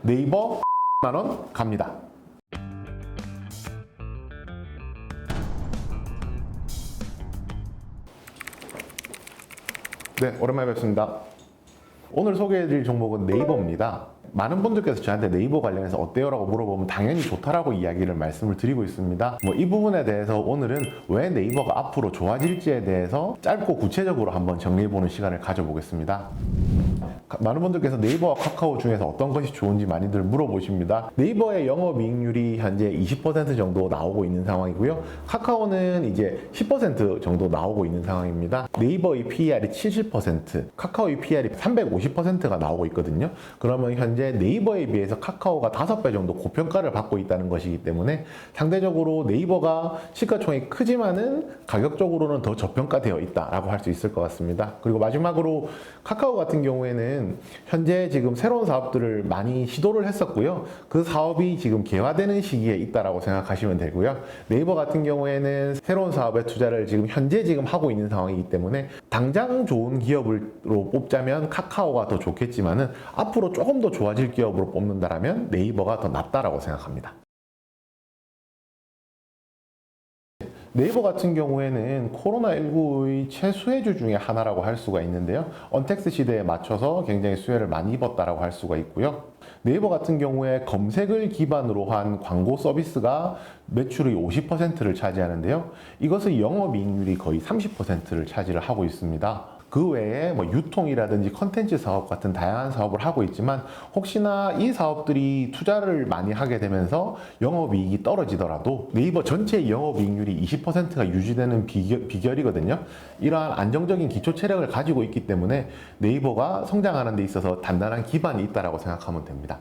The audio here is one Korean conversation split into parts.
네이버 만원 갑니다. 네, 오랜만에 뵙습니다. 오늘 소개해드릴 종목은 네이버입니다. 많은 분들께서 저한테 네이버 관련해서 어때요? 라고 물어보면 당연히 좋다라고 이야기를 말씀을 드리고 있습니다. 이 부분에 대해서 오늘은 왜 네이버가 앞으로 좋아질지에 대해서 짧고 구체적으로 한번 정리해보는 시간을 가져보겠습니다. 많은 분들께서 네이버와 카카오 중에서 어떤 것이 좋은지 많이들 물어보십니다. 네이버의 영업이익률이 현재 20% 정도 나오고 있는 상황이고요. 카카오는 이제 10% 정도 나오고 있는 상황입니다. 네이버의 PER이 70%, 카카오의 PER이 350%가 나오고 있거든요. 그러면 현재 네이버에 비해서 카카오가 5배 정도 고평가를 받고 있다는 것이기 때문에 상대적으로 네이버가 시가총액이 크지만은 가격적으로는 더 저평가되어 있다라고 할 수 있을 것 같습니다. 그리고 마지막으로 카카오 같은 경우에는 현재 지금 새로운 사업들을 많이 시도를 했었고요. 그 사업이 지금 개화되는 시기에 있다라고 생각하시면 되고요. 네이버 같은 경우에는 새로운 사업에 투자를 현재 하고 있는 상황이기 때문에 당장 좋은 기업으로 뽑자면 카카오가 더 좋겠지만은 앞으로 조금 더 좋아질 기업으로 뽑는다라면 네이버가 더 낫다라고 생각합니다. 네이버 같은 경우에는 코로나19의 최수혜주 중에 하나라고 할 수가 있는데요. 언택트 시대에 맞춰서 굉장히 수혜를 많이 입었다라고 할 수가 있고요. 네이버 같은 경우에 검색을 기반으로 한 광고 서비스가 매출의 50%를 차지하는데요. 이것의 영업이익률이 거의 30%를 차지를 하고 있습니다. 그 외에 유통이라든지 컨텐츠 사업 같은 다양한 사업을 하고 있지만 혹시나 이 사업들이 투자를 많이 하게 되면서 영업이익이 떨어지더라도 네이버 전체의 영업이익률이 20%가 유지되는 비결이거든요. 이러한 안정적인 기초 체력을 가지고 있기 때문에 네이버가 성장하는 데 있어서 단단한 기반이 있다고 생각하면 됩니다.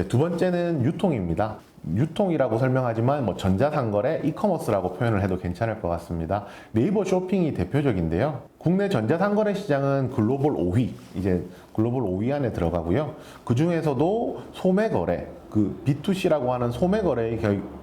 두 번째는 유통입니다. 유통이라고 설명하지만 전자상거래, 이커머스라고 표현을 해도 괜찮을 것 같습니다. 네이버 쇼핑이 대표적인데요. 국내 전자상거래 시장은 글로벌 5위, 이제 글로벌 5위 안에 들어가고요. 그 중에서도 소매거래, B2C라고 하는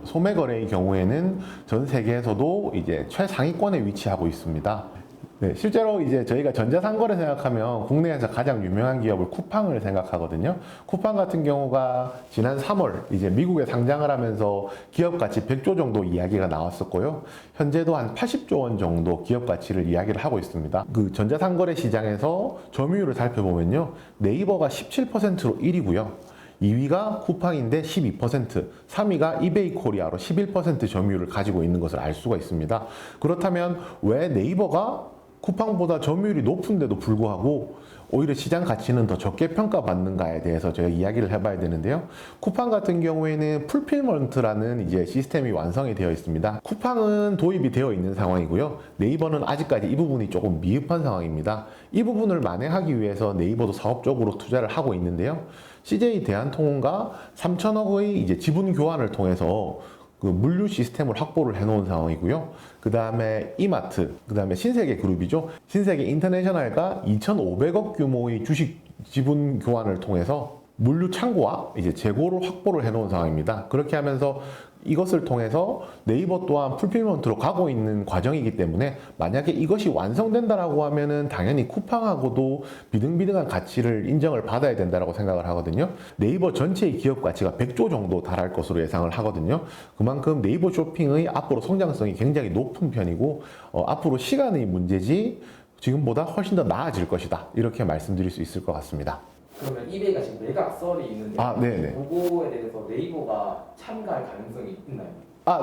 소매거래의 경우에는 전 세계에서도 이제 최상위권에 위치하고 있습니다. 네, 실제로 저희가 전자상거래 생각하면 국내에서 가장 유명한 기업을 쿠팡을 생각하거든요. 쿠팡 같은 경우가 지난 3월 미국에 상장을 하면서 기업 가치 100조 정도 이야기가 나왔었고요. 현재도 한 80조 원 정도 기업 가치를 이야기를 하고 있습니다. 전자상거래 시장에서 점유율을 살펴보면요. 네이버가 17%로 1위고요. 2위가 쿠팡인데 12%, 3위가 이베이 코리아로 11% 점유율을 가지고 있는 것을 알 수가 있습니다. 그렇다면 왜 네이버가 쿠팡보다 점유율이 높은데도 불구하고 오히려 시장 가치는 더 적게 평가받는가에 대해서 저희가 이야기를 해봐야 되는데요. 쿠팡 같은 경우에는 풀필먼트라는 시스템이 완성이 되어 있습니다. 쿠팡은 도입이 되어 있는 상황이고요. 네이버는 아직까지 이 부분이 조금 미흡한 상황입니다. 이 부분을 만회하기 위해서 네이버도 사업적으로 투자를 하고 있는데요. CJ 대한통운과 3천억의 지분 교환을 통해서 물류 시스템을 확보를 해놓은 상황이고요. 그 다음에 이마트, 그 다음에 신세계 그룹이죠. 신세계 인터내셔널과 2,500억 규모의 주식 지분 교환을 통해서 물류 창고와 재고를 확보를 해놓은 상황입니다. 그렇게 하면서 이것을 통해서 네이버 또한 풀필먼트로 가고 있는 과정이기 때문에 만약에 이것이 완성된다라고 하면은 당연히 쿠팡하고도 비등비등한 가치를 인정을 받아야 된다라고 생각을 하거든요. 네이버 전체의 기업 가치가 100조 정도 달할 것으로 예상을 하거든요. 그만큼 네이버 쇼핑의 앞으로 성장성이 굉장히 높은 편이고 앞으로 시간의 문제지 지금보다 훨씬 더 나아질 것이다. 이렇게 말씀드릴 수 있을 것 같습니다. 그러면 이베이가 지금 매각설이 있는데 네네. 그거에 대해서 네이버가 참가할 가능성이 있나요?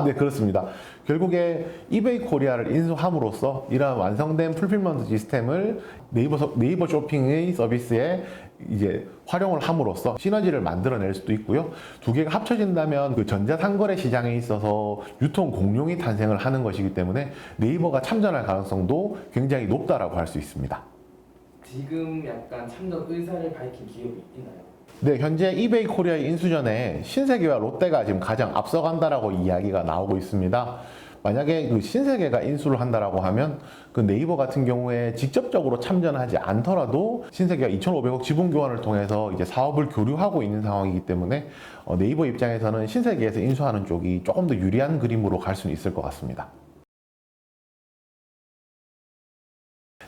네, 그렇습니다. 결국에 이베이 코리아를 인수함으로써 이러한 완성된 풀필먼트 시스템을 네이버 쇼핑의 서비스에 활용을 함으로써 시너지를 만들어낼 수도 있고요. 두 개가 합쳐진다면 전자상거래 시장에 있어서 유통 공룡이 탄생을 하는 것이기 때문에 네이버가 참전할 가능성도 굉장히 높다라고 할 수 있습니다. 지금 약간 참전 의사를 밝힌 기업이 있나요? 네, 현재 이베이 코리아의 인수전에 신세계와 롯데가 지금 가장 앞서간다라고 이야기가 나오고 있습니다. 만약에 신세계가 인수를 한다라고 하면 네이버 같은 경우에 직접적으로 참전하지 않더라도 신세계가 2,500억 지분 교환을 통해서 사업을 교류하고 있는 상황이기 때문에 네이버 입장에서는 신세계에서 인수하는 쪽이 조금 더 유리한 그림으로 갈 수는 있을 것 같습니다.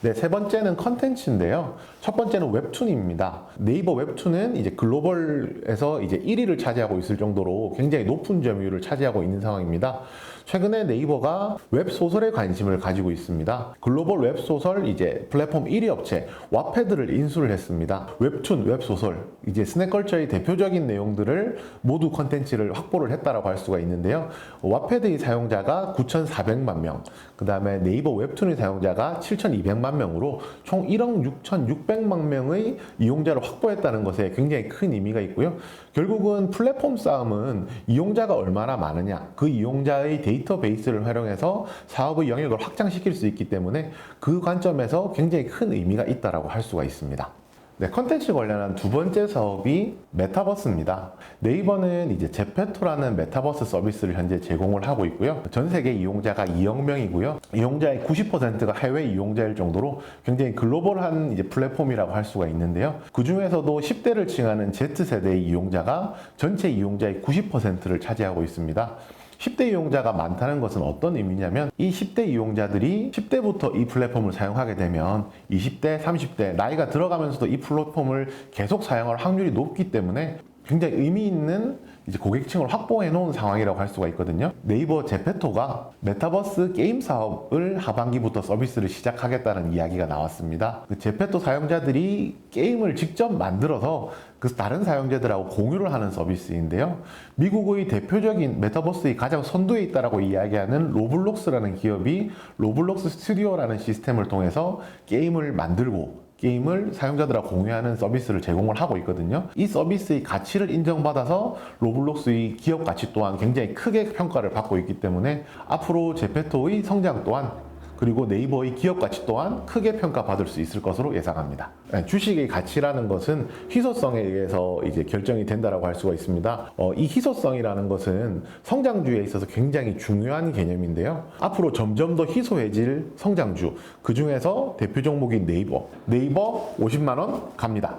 네, 세 번째는 컨텐츠인데요. 첫 번째는 웹툰입니다. 네이버 웹툰은 이제 글로벌에서 이제 1위를 차지하고 있을 정도로 굉장히 높은 점유율을 차지하고 있는 상황입니다. 최근에 네이버가 웹소설에 관심을 가지고 있습니다. 글로벌 웹소설 이제 플랫폼 1위 업체 와패드를 인수를 했습니다. 웹툰, 웹소설, 이제 스낵컬처의 대표적인 내용들을 모두 컨텐츠를 확보를 했다라고 할 수가 있는데요. 와패드의 사용자가 9,400만 명, 그 다음에 네이버 웹툰의 사용자가 7,200만 명으로 총 1억 6,600만 명의 이용자를 확보했다는 것에 굉장히 큰 의미가 있고요. 결국은 플랫폼 싸움은 이용자가 얼마나 많으냐, 그 이용자의 데이터베이스를 활용해서 사업의 영역을 확장시킬 수 있기 때문에 그 관점에서 굉장히 큰 의미가 있다고 할 수가 있습니다. 네, 컨텐츠 관련한 두 번째 사업이 메타버스입니다. 네이버는 이제 제페토라는 메타버스 서비스를 현재 제공을 하고 있고요. 전 세계 이용자가 2억 명이고요. 이용자의 90%가 해외 이용자일 정도로 굉장히 글로벌한 이제 플랫폼이라고 할 수가 있는데요. 그 중에서도 10대를 칭하는 Z세대의 이용자가 전체 이용자의 90%를 차지하고 있습니다. 10대 이용자가 많다는 것은 어떤 의미냐면 이 10대 이용자들이 10대부터 이 플랫폼을 사용하게 되면 20대, 30대 나이가 들어가면서도 이 플랫폼을 계속 사용할 확률이 높기 때문에 굉장히 의미 있는 이제 고객층을 확보해 놓은 상황이라고 할 수가 있거든요. 네이버 제페토가 메타버스 게임 사업을 하반기부터 서비스를 시작하겠다는 이야기가 나왔습니다. 그 제페토 사용자들이 게임을 직접 만들어서 그 다른 사용자들하고 공유를 하는 서비스인데요. 미국의 대표적인 메타버스의 가장 선두에 있다라고 이야기하는 로블록스라는 기업이 로블록스 스튜디오라는 시스템을 통해서 게임을 만들고 게임을 사용자들하고 공유하는 서비스를 제공을 하고 있거든요. 이 서비스의 가치를 인정받아서 로블록스의 기업 가치 또한 굉장히 크게 평가를 받고 있기 때문에 앞으로 제페토의 성장 또한 그리고 네이버의 기업 가치 또한 크게 평가받을 수 있을 것으로 예상합니다. 주식의 가치라는 것은 희소성에 의해서 이제 결정이 된다라고 할 수가 있습니다. 이 희소성이라는 것은 성장주에 있어서 굉장히 중요한 개념인데요. 앞으로 점점 더 희소해질 성장주, 그 중에서 대표 종목인 네이버 50만 원 갑니다.